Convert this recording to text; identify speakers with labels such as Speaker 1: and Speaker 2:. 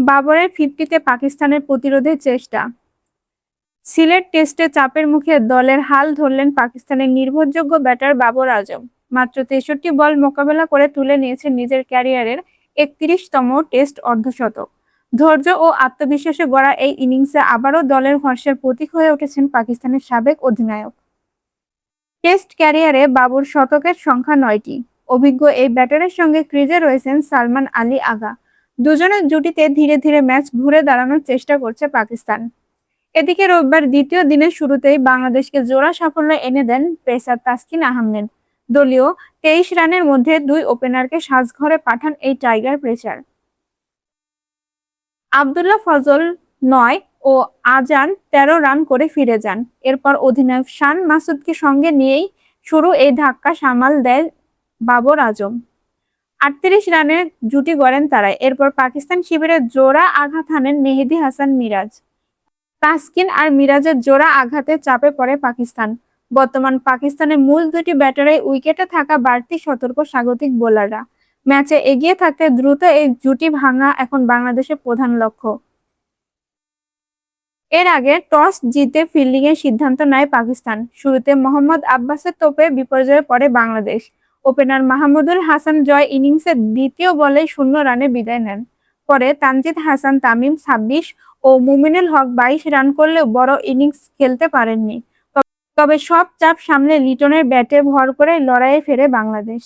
Speaker 1: বাবরের 50-তে পাকিস্তানের প্রতিরোধের চেষ্টা। সিলেট টেস্টে চাপের মুখে দলের হাল ধরলেন পাকিস্তানের নির্ভরযোগ্য ব্যাটার বাবর আজম। মাত্র 63 বল মোকাবেলা করে তুলে নিয়েছেন নিজের ক্যারিয়ারের 31তম টেস্ট অর্ধশতক। ধৈর্য ও আত্মবিশ্বাসে গড়া এই ইনিংসে আবারও দলের হর্ষের প্রতীক হয়ে উঠেছেন পাকিস্তানের সাবেক অধিনায়ক। টেস্ট ক্যারিয়ারে বাবর শতকের সংখ্যা 9টি। অভিজ্ঞ এই ব্যাটারের সঙ্গে ক্রিজে রয়েছেন সালমান আলী আগা। দুজনের জুটিতে ধীরে ধীরে ম্যাচ ঘুরে দাঁড়ানোর চেষ্টা করছে পাকিস্তান। এদিকে রোববার দ্বিতীয় দিনের শুরুতেই বাংলাদেশকে জোড়া সাফল্য এনে দেন পেসার তাসকিন আহমেদ। দলীয় 23 রানের মধ্যে 2 ওপেনারকে সাজঘরে পাঠান এই টাইগার পেসার। আব্দুল্লাহ ফজল 9 ও আজান 13 রান করে ফিরে যান। এরপর অধিনায়ক শান মাসুদকে সঙ্গে নিয়েই শুরু এই ধাক্কা সামাল দেয় বাবর আজম। 38 রানের জুটি গড়েন তারা। এরপর পাকিস্তান শিবিরে জোড়া আঘাত হানেন মেহেদী হাসান মিরাজ। তাসকিন আর মিরাজের জোড়া আঘাতে চাপে পড়ে পাকিস্তান। বর্তমান পাকিস্তানের মূল দুটি ব্যাটারে উইকেটে থাকা বাড়তি সতর্ক স্বাগতিক বোলাররা। ম্যাচে এগিয়ে থাকতে দ্রুত এই জুটি ভাঙা এখন বাংলাদেশের প্রধান লক্ষ্য। এর আগে টস জিতে ফিল্ডিং এর সিদ্ধান্ত নেয় পাকিস্তান। শুরুতে মোহাম্মদ আব্বাসের তোপে বিপর্যয়ে পড়ে বাংলাদেশ। ওপেনার মাহমুদুল হাসান জয় ইনিংসের দ্বিতীয় বলে 0 রানে বিদায় নেন। পরে তানজিদ হাসান তামিম 26 ও মুমিনুল হক 22 রান করলেও বড় ইনিংস খেলতে পারেননি। তবে সব চাপ সামলে লিটনের ব্যাটে ভর করে লড়াইয়ে ফেরে বাংলাদেশ।